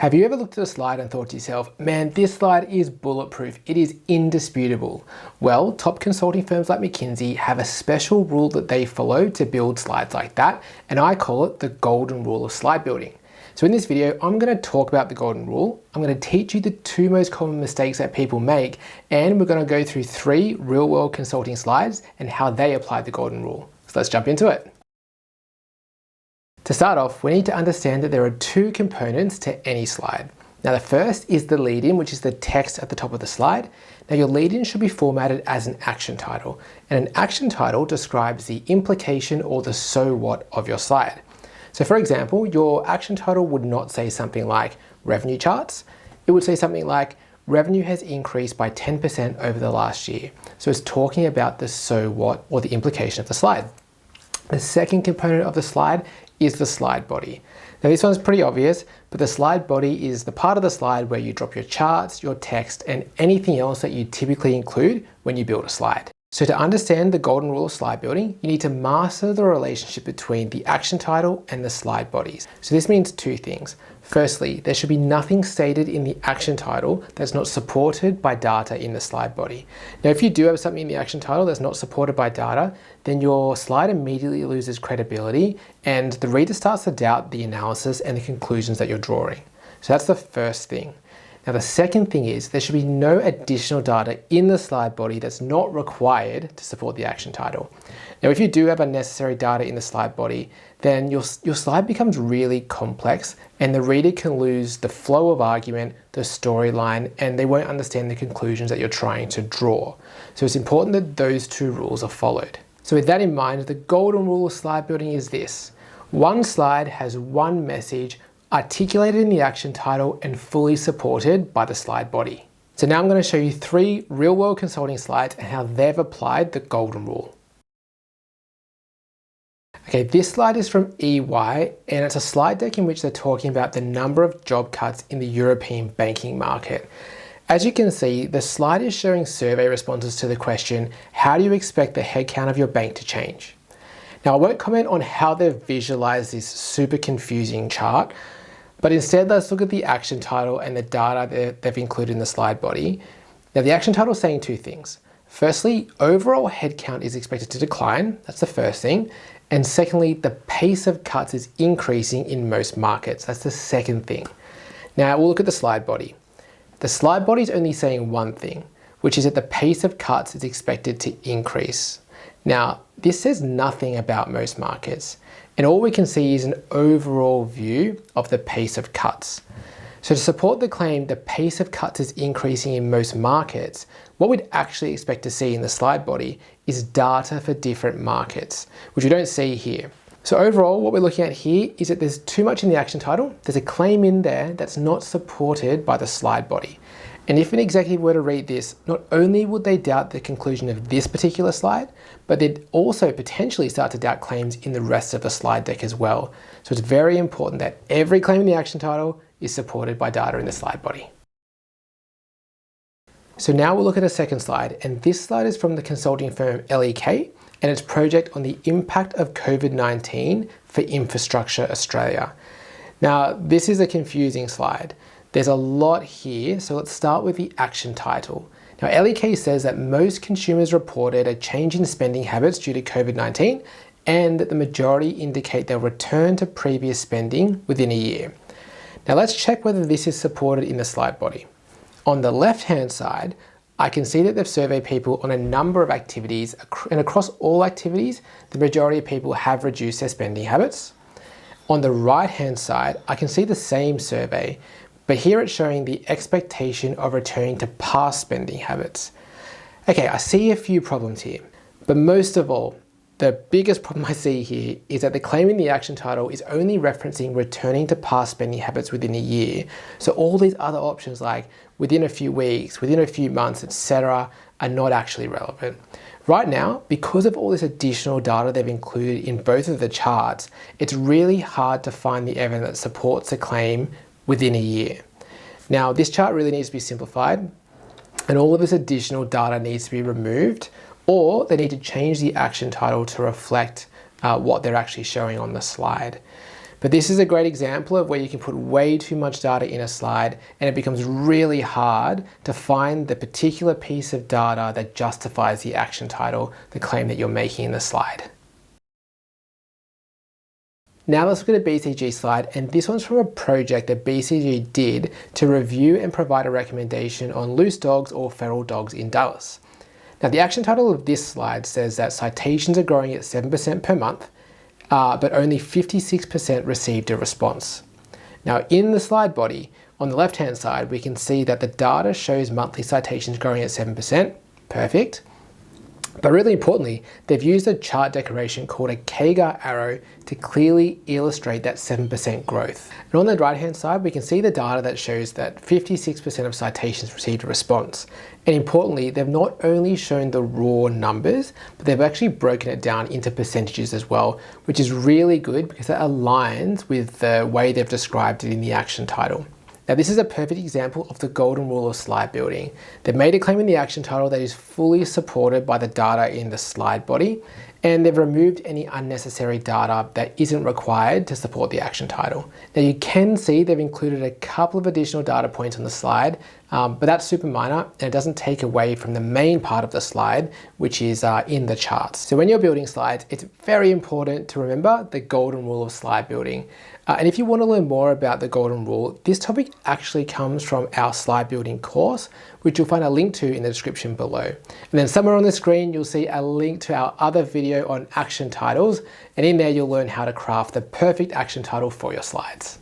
Have you ever looked at a slide and thought to yourself, man, this slide is bulletproof, it is indisputable? Well, top consulting firms like McKinsey have a special rule that they follow to build slides like that, and I call it the golden rule of slide building. So in this video, I'm going to talk about the golden rule, I'm going to teach you the two most common mistakes that people make, and we're going to go through 3 real-world consulting slides and how they apply the golden rule. So let's jump into it. To start off, we need to understand that there are 2 components to any slide. Now the first is the lead-in, which is the text at the top of the slide. Now your lead-in should be formatted as an action title, and an action title describes the implication or the so what of your slide. So for example, your action title would not say something like revenue charts. It would say something like revenue has increased by 10% over the last year. So it's talking about the so what or the implication of the slide. The second component of the slide is the slide body. Now this one's pretty obvious, but the slide body is the part of the slide where you drop your charts, your text, and anything else that you typically include when you build a slide. So to understand the golden rule of slide building, you need to master the relationship between the action title and the slide bodies. So this means 2 things. Firstly, there should be nothing stated in the action title that's not supported by data in the slide body. Now, if you do have something in the action title that's not supported by data, then your slide immediately loses credibility and the reader starts to doubt the analysis and the conclusions that you're drawing. So that's the first thing. Now the second thing is there should be no additional data in the slide body that's not required to support the action title. Now if you do have unnecessary data in the slide body, then your slide becomes really complex and the reader can lose the flow of argument, the storyline, and they won't understand the conclusions that you're trying to draw. So it's important that those 2 rules are followed. So with that in mind, the golden rule of slide building is this: one slide has one message articulated in the action title and fully supported by the slide body. So now I'm going to show you 3 real-world consulting slides and how they've applied the golden rule. Okay, this slide is from EY and it's a slide deck in which they're talking about the number of job cuts in the European banking market. As you can see, the slide is showing survey responses to the question, how do you expect the headcount of your bank to change? Now I won't comment on how they've visualized this super confusing chart, but instead let's look at the action title and the data that they've included in the slide body. Now the action title is saying 2 things. Firstly, overall headcount is expected to decline, that's the first thing. And secondly, the pace of cuts is increasing in most markets, that's the second thing. Now we'll look at the slide body. The slide body is only saying one thing, which is that the pace of cuts is expected to increase. Now, this says nothing about most markets, and all we can see is an overall view of the pace of cuts. So to support the claim the pace of cuts is increasing in most markets, what we'd actually expect to see in the slide body is data for different markets, which we don't see here. So overall, what we're looking at here is that there's too much in the action title. There's a claim in there that's not supported by the slide body. And if an executive were to read this, not only would they doubt the conclusion of this particular slide, but they'd also potentially start to doubt claims in the rest of the slide deck as well. So it's very important that every claim in the action title is supported by data in the slide body. So now we'll look at a second slide, and this slide is from the consulting firm LEK, and its project on the impact of COVID-19 for Infrastructure Australia. Now, this is a confusing slide. There's a lot here, so let's start with the action title. Now, LEK says that most consumers reported a change in spending habits due to COVID-19, and that the majority indicate they'll return to previous spending within a year. Now, let's check whether this is supported in the slide body. On the left-hand side, I can see that they've surveyed people on a number of activities, and across all activities, the majority of people have reduced their spending habits. On the right-hand side, I can see the same survey, but here it's showing the expectation of returning to past spending habits. Okay, I see a few problems here, but most of all, the biggest problem I see here is that the claim in the action title is only referencing returning to past spending habits within a year. So all these other options like within a few weeks, within a few months, etc. are not actually relevant. Right now, because of all this additional data they've included in both of the charts, it's really hard to find the evidence that supports a claim within a year. Now, this chart really needs to be simplified, and all of this additional data needs to be removed, or they need to change the action title to reflect what they're actually showing on the slide. But this is a great example of where you can put way too much data in a slide and it becomes really hard to find the particular piece of data that justifies the action title, the claim that you're making in the slide. Now let's look at a BCG slide, and this one's from a project that BCG did to review and provide a recommendation on loose dogs or feral dogs in Dallas. Now the action title of this slide says that citations are growing at 7% per month, but only 56% received a response. Now in the slide body, on the left-hand side, we can see that the data shows monthly citations growing at 7%, perfect. But really importantly, they've used a chart decoration called a CAGR arrow to clearly illustrate that 7% growth. And on the right-hand side, we can see the data that shows that 56% of citations received a response. And importantly, they've not only shown the raw numbers, but they've actually broken it down into percentages as well, which is really good because that aligns with the way they've described it in the action title. Now this is a perfect example of the golden rule of slide building. They've made a claim in the action title that is fully supported by the data in the slide body, and they've removed any unnecessary data that isn't required to support the action title. Now you can see they've included a couple of additional data points on the slide, but that's super minor and it doesn't take away from the main part of the slide, which is in the charts. So when you're building slides, it's very important to remember the golden rule of slide building. And if you want to learn more about the golden rule, this topic actually comes from our slide building course, which you'll find a link to in the description below. And then somewhere on the screen, you'll see a link to our other video on action titles. And in there, you'll learn how to craft the perfect action title for your slides.